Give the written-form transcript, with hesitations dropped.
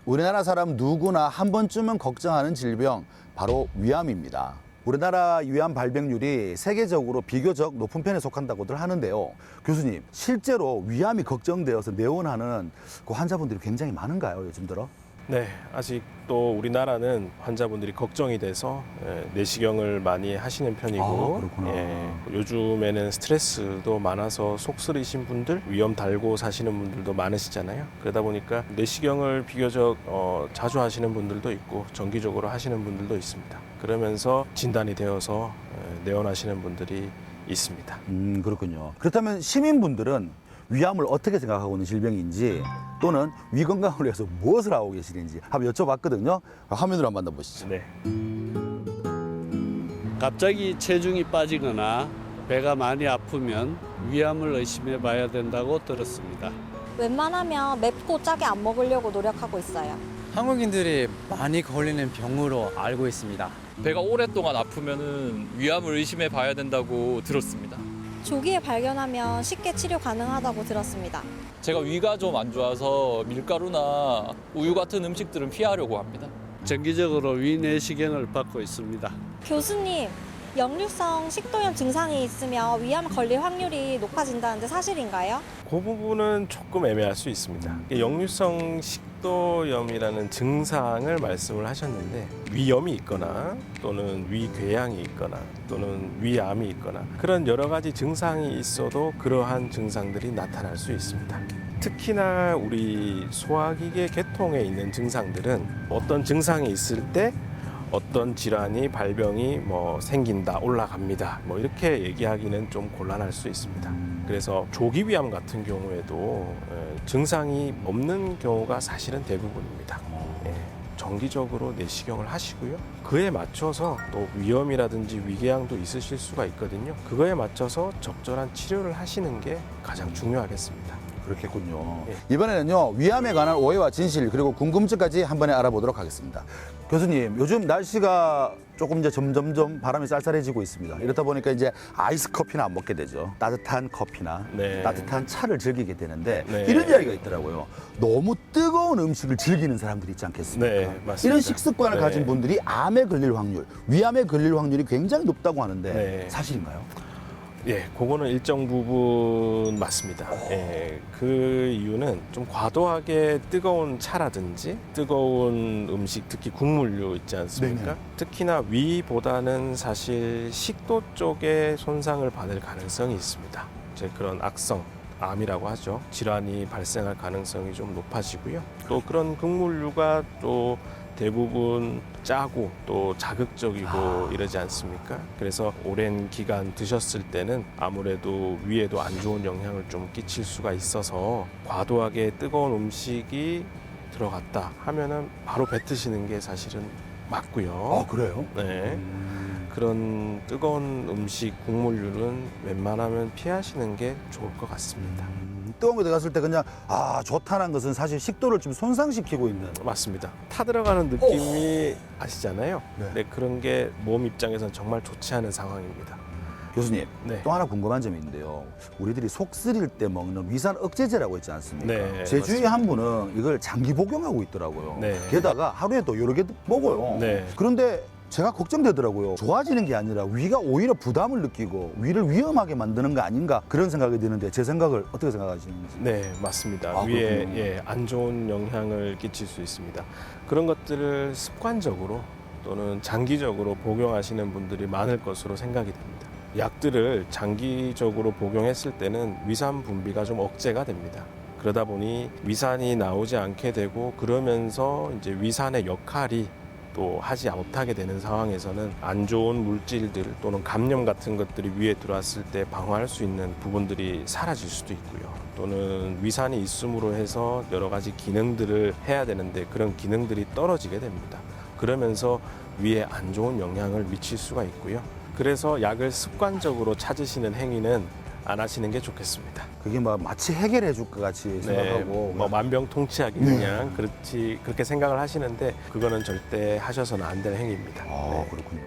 우리나라 사람 누구나 한 번쯤은 걱정하는 질병, 바로 위암입니다. 우리나라 위암 발병률이 세계적으로 비교적 높은 편에 속한다고들 하는데요. 교수님, 실제로 위암이 걱정되어서 내원하는 그 환자분들이 굉장히 많은가요, 요즘 들어? 네, 아직도 우리나라는 환자분들이 걱정이 돼서 내시경을 많이 하시는 편이고, 그렇구나. 요즘에는 스트레스도 많아서 속 쓰리신 분들, 위염 달고 사시는 분들도 많으시잖아요. 그러다 보니까 내시경을 비교적 자주 하시는 분들도 있고 정기적으로 하시는 분들도 있습니다. 그러면서 진단이 되어서 내원하시는 분들이 있습니다. 그렇군요. 그렇다면 시민분들은 위암을 어떻게 생각하고 있는 질병인지 또는 위 건강을 위해서 무엇을 하고 계시는지 한번 여쭤봤거든요. 화면으로 한번 만나보시죠. 네. 갑자기 체중이 빠지거나 배가 많이 아프면 위암을 의심해 봐야 된다고 들었습니다. 웬만하면 맵고 짜게 안 먹으려고 노력하고 있어요. 한국인들이 많이 걸리는 병으로 알고 있습니다. 배가 오랫동안 아프면은 위암을 의심해 봐야 된다고 들었습니다. 조기에 발견하면 쉽게 치료 가능하다고 들었습니다. 제가 위가 좀 안 좋아서 밀가루나 우유 같은 음식들은 피하려고 합니다. 정기적으로 위 내시경을 받고 있습니다. 교수님, 역류성 식도염 증상이 있으면 위암 걸릴 확률이 높아진다는데 사실인가요? 그 부분은 조금 애매할 수 있습니다. 역류성 식도염이라는 증상을 말씀을 하셨는데 위염이 있거나 또는 위궤양이 있거나 또는 위암이 있거나 그런 여러 가지 증상이 있어도 그러한 증상들이 나타날 수 있습니다. 특히나 우리 소화기계 계통에 있는 증상들은 어떤 증상이 있을 때 어떤 질환이 발병이 생긴다, 올라갑니다. 이렇게 얘기하기는 좀 곤란할 수 있습니다. 그래서 조기 위암 같은 경우에도 증상이 없는 경우가 사실은 대부분입니다. 정기적으로 내시경을 하시고요. 그에 맞춰서 또 위염이라든지 위궤양도 있으실 수가 있거든요. 그거에 맞춰서 적절한 치료를 하시는 게 가장 중요하겠습니다. 그렇겠군요. 이번에는요, 위암에 관한 오해와 진실 그리고 궁금증까지 한 번에 알아보도록 하겠습니다. 교수님, 요즘 날씨가 조금 이제 점점점 바람이 쌀쌀해지고 있습니다. 이렇다 보니까 이제 아이스 커피나 안 먹게 되죠. 따뜻한 커피나 네. 따뜻한 차를 즐기게 되는데 네. 이런 이야기가 있더라고요. 너무 뜨거운 음식을 즐기는 사람들이 있지 않겠습니까? 네, 맞습니다. 이런 식습관을 네. 가진 분들이 암에 걸릴 확률, 위암에 걸릴 확률이 굉장히 높다고 하는데 네. 사실인가요? 예, 그거는 일정 부분 맞습니다. 예, 그 이유는 좀 과도하게 뜨거운 차라든지 뜨거운 음식, 특히 국물류 있지 않습니까? 네네. 특히나 위보다는 사실 식도 쪽에 손상을 받을 가능성이 있습니다. 이제 그런 악성, 암이라고 하죠. 질환이 발생할 가능성이 좀 높아지고요. 또 그런 국물류가 또 대부분 짜고 또 자극적이고 이러지 않습니까? 그래서 오랜 기간 드셨을 때는 아무래도 위에도 안 좋은 영향을 좀 끼칠 수가 있어서 과도하게 뜨거운 음식이 들어갔다 하면은 바로 뱉으시는 게 사실은 맞고요. 그래요? 네. 그런 뜨거운 음식, 국물류는 웬만하면 피하시는 게 좋을 것 같습니다. 뜨거운 거 들어갔을 때 그냥 좋다는 것은 사실 식도를 좀 손상시키고 있는. 맞습니다. 타 들어가는 느낌이 아시잖아요. 네. 네, 그런 게 몸 입장에서는 정말 좋지 않은 상황입니다. 교수님, 네. 또 하나 궁금한 점이 있는데요. 우리들이 속 쓰릴 때 먹는 위산 억제제라고 있지 않습니까? 네, 제 주위에 맞습니다. 한 분은 이걸 장기 복용하고 있더라고요. 네. 게다가 하루에 또 여러 개 먹어요. 네. 그런데 제가 걱정되더라고요. 좋아지는 게 아니라 위가 오히려 부담을 느끼고 위를 위험하게 만드는 거 아닌가 그런 생각이 드는데 제 생각을 어떻게 생각하시는지. 네, 맞습니다. 아, 위에 그렇군요. 안 좋은 영향을 끼칠 수 있습니다. 그런 것들을 습관적으로 또는 장기적으로 복용하시는 분들이 많을 것으로 생각이 됩니다. 약들을 장기적으로 복용했을 때는 위산 분비가 좀 억제가 됩니다. 그러다 보니 위산이 나오지 않게 되고 그러면서 이제 위산의 역할이 또 하지 못하게 되는 상황에서는 안 좋은 물질들 또는 감염 같은 것들이 위에 들어왔을 때 방어할 수 있는 부분들이 사라질 수도 있고요. 또는 위산이 있음으로 해서 여러 가지 기능들을 해야 되는데 그런 기능들이 떨어지게 됩니다. 그러면서 위에 안 좋은 영향을 미칠 수가 있고요. 그래서 약을 습관적으로 찾으시는 행위는 안 하시는 게 좋겠습니다. 그게 마치 해결해 줄 것 같이 생각하고 만병통치약이 그냥 그렇게 생각을 하시는데 그거는 절대 하셔서는 안 될 행위입니다. 그렇군요.